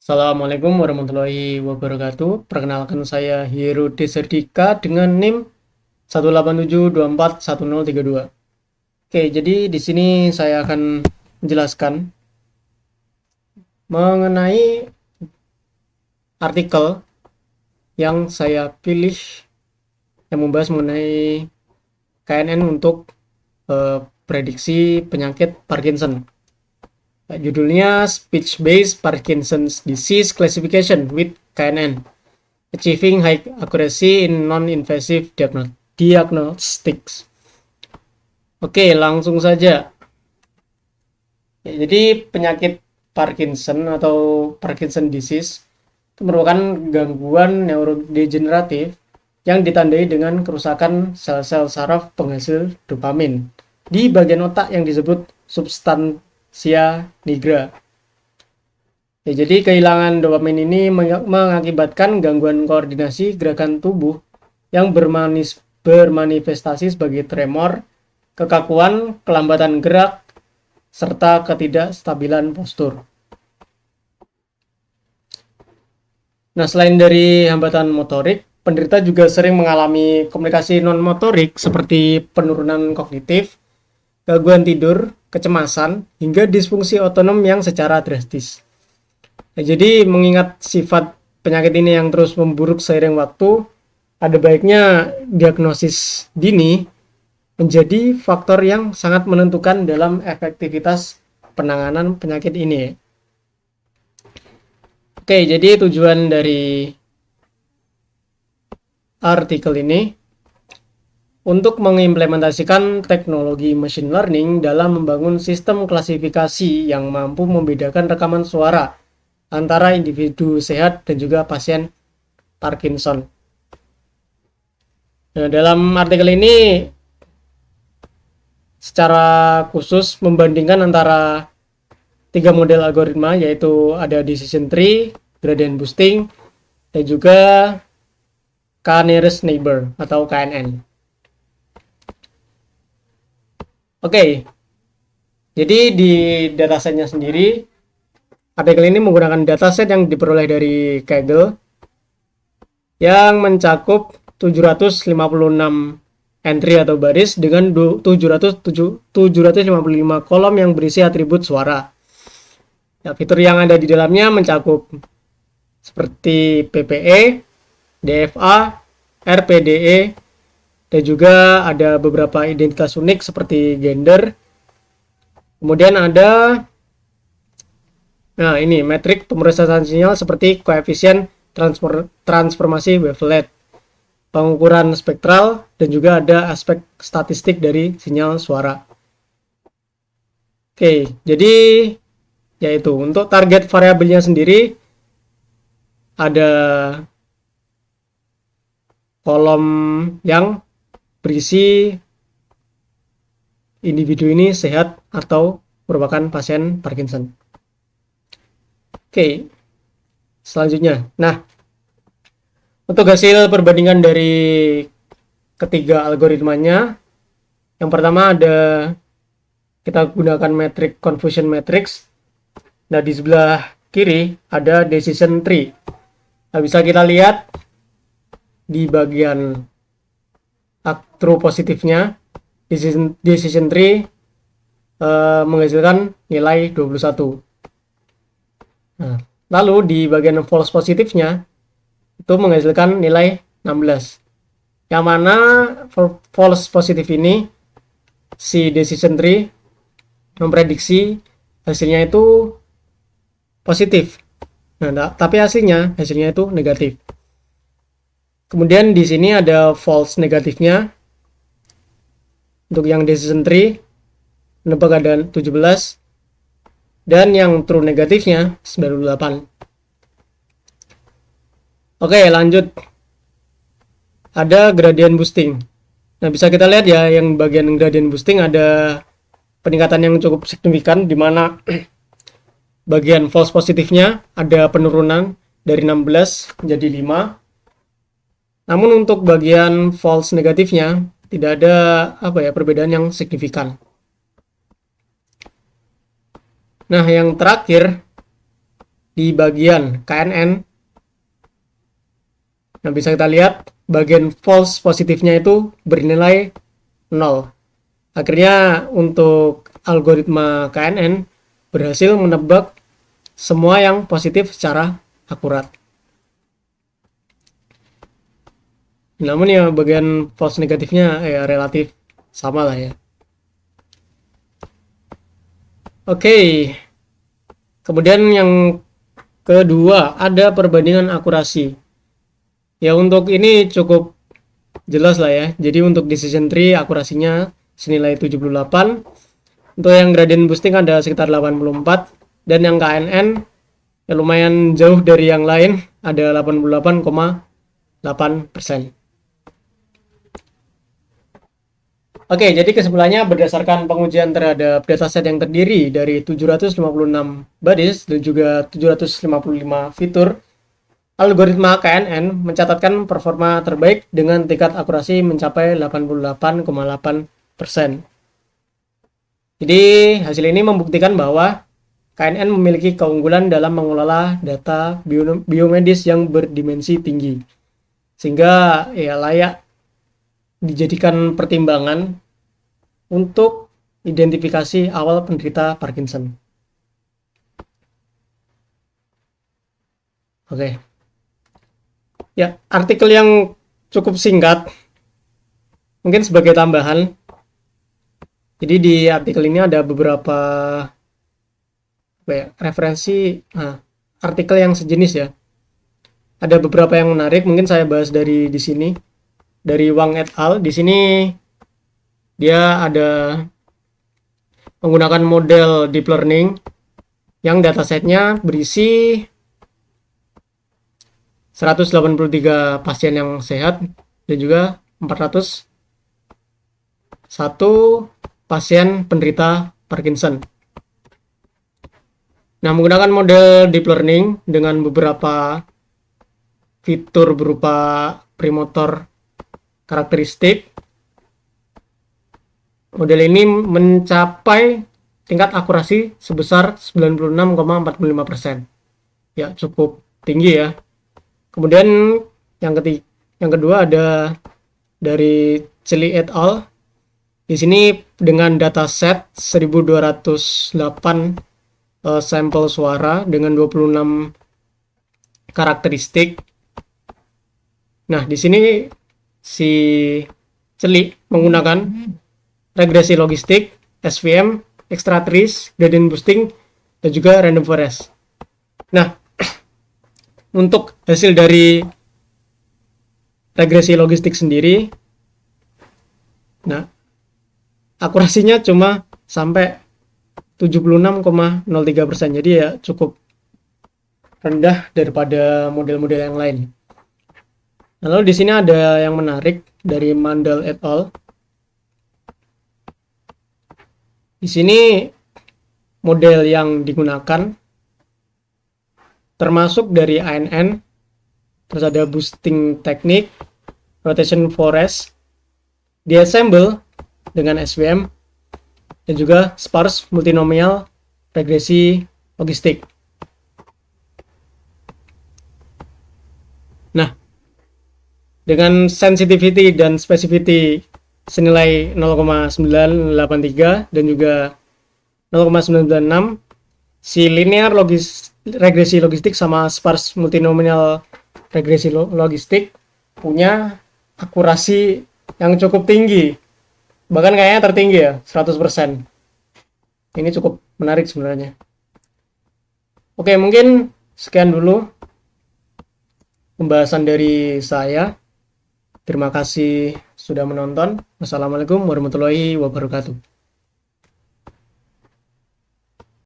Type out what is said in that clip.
Assalamualaikum warahmatullahi wabarakatuh. Perkenalkan saya Hiro Deserdika dengan NIM 187241032. Oke, jadi di sini saya akan menjelaskan mengenai artikel yang saya pilih yang membahas mengenai KNN untuk prediksi penyakit Parkinson. Judulnya Speech Based Parkinson's Disease Classification with KNN. Achieving high accuracy in non-invasive diagnostics. Oke, langsung saja. Ya, jadi penyakit Parkinson atau Parkinson disease itu merupakan gangguan neurodegeneratif yang ditandai dengan kerusakan sel-sel saraf penghasil dopamin di bagian otak yang disebut substansia nigra. Ya, jadi kehilangan dopamin ini mengakibatkan gangguan koordinasi gerakan tubuh yang bermanifestasi sebagai tremor, kekakuan, kelambatan gerak, serta ketidakstabilan postur. Nah, selain dari hambatan motorik, penderita juga sering mengalami komunikasi non-motorik seperti penurunan kognitif, gangguan tidur, kecemasan, hingga disfungsi otonom yang secara drastis. Nah, jadi mengingat sifat penyakit ini yang terus memburuk seiring waktu, ada baiknya diagnosis dini menjadi faktor yang sangat menentukan dalam efektivitas penanganan penyakit ini. Oke, jadi tujuan dari artikel ini untuk mengimplementasikan teknologi machine learning dalam membangun sistem klasifikasi yang mampu membedakan rekaman suara antara individu sehat dan juga pasien Parkinson. Nah, dalam artikel ini secara khusus membandingkan antara tiga model algoritma, yaitu ada decision tree, gradient boosting, dan juga k-nearest neighbor atau KNN. Oke, jadi di datasetnya sendiri, artikel ini menggunakan dataset yang diperoleh dari Kaggle yang mencakup 756 entry atau baris dengan 755 kolom yang berisi atribut suara. Ya, fitur yang ada di dalamnya mencakup seperti PPE, DFA, RPDE, dan juga ada beberapa identitas unik seperti gender. Kemudian ada ini metrik pemrosesan sinyal seperti koefisien transformasi wavelet, pengukuran spektral, dan juga ada aspek statistik dari sinyal suara. Oke, jadi yaitu untuk target variabelnya sendiri ada kolom yang berisi individu ini sehat atau merupakan pasien Parkinson. Oke, selanjutnya. Nah, untuk hasil perbandingan dari ketiga algoritmanya, yang pertama ada kita gunakan metrik confusion matrix. Nah, di sebelah kiri ada decision tree. Nah, bisa kita lihat di bagian true positifnya decision tree menghasilkan nilai 21. Nah, lalu di bagian false positifnya itu menghasilkan nilai 16. Yang mana false positif ini si decision tree memprediksi hasilnya itu positif. Nah, tapi hasilnya itu negatif. Kemudian di sini ada false negatifnya. Untuk yang decision tree menebak ada 17 dan yang true negatifnya 98. Oke, lanjut. Ada gradient boosting. Nah, bisa kita lihat ya, yang bagian gradient boosting ada peningkatan yang cukup signifikan, di mana bagian false positifnya ada penurunan dari 16 menjadi 5. Namun untuk bagian false negatifnya tidak ada perbedaan yang signifikan. Nah, yang terakhir di bagian KNN. Nah, bisa kita lihat bagian false positifnya itu bernilai 0. Akhirnya untuk algoritma KNN berhasil menebak semua yang positif secara akurat. Namun ya bagian false negatifnya ya relatif sama lah ya. Oke. Kemudian yang kedua ada perbandingan akurasi. Ya untuk ini cukup jelas lah ya. Jadi untuk decision tree akurasinya senilai 78. Untuk yang gradient boosting ada sekitar 84. Dan yang KNN ya lumayan jauh dari yang lain, ada 88,8%. Oke, jadi kesimpulannya berdasarkan pengujian terhadap dataset yang terdiri dari 756 bodies dan juga 755 fitur, algoritma KNN mencatatkan performa terbaik dengan tingkat akurasi mencapai 88,8%. Jadi hasil ini membuktikan bahwa KNN memiliki keunggulan dalam mengelola data biomedis yang berdimensi tinggi, sehingga ya layak dijadikan pertimbangan untuk identifikasi awal penderita Parkinson. Oke. Ya, artikel yang cukup singkat, mungkin sebagai tambahan. Jadi di artikel ini ada beberapa referensi artikel yang sejenis ya. Ada beberapa yang menarik, mungkin saya bahas dari di sini. Dari Wang et al. Di sini dia ada menggunakan model deep learning yang datasetnya berisi 183 pasien yang sehat dan juga 401 pasien penderita Parkinson. Nah, menggunakan model deep learning dengan beberapa fitur berupa premotor karakteristik, model ini mencapai tingkat akurasi sebesar 96,45%. Ya, cukup tinggi ya. Kemudian yang kedua ada dari Chili et al. Di sini dengan dataset 1208 sampel suara dengan 26 karakteristik. Nah, di sini si Celi menggunakan regresi logistik, SVM, extra trees, gradient boosting, dan juga random forest. Nah, untuk hasil dari regresi logistik sendiri, nah akurasinya cuma sampai 76,03%. Jadi ya cukup rendah daripada model-model yang lain. Lalu di sini ada yang menarik dari Mandel et al. Di sini model yang digunakan termasuk dari ANN, terus ada boosting teknik, rotation forest, diassemble dengan SVM, dan juga sparse multinomial regresi logistik. Nah, dengan sensitivity dan specificity senilai 0,983 dan juga 0,996, si linear regresi logistik sama sparse multinomial regresi logistik punya akurasi yang cukup tinggi, bahkan kayaknya tertinggi ya, 100%. Ini cukup menarik sebenarnya. Oke, mungkin sekian dulu pembahasan dari saya. Terima kasih sudah menonton. Wassalamualaikum warahmatullahi wabarakatuh.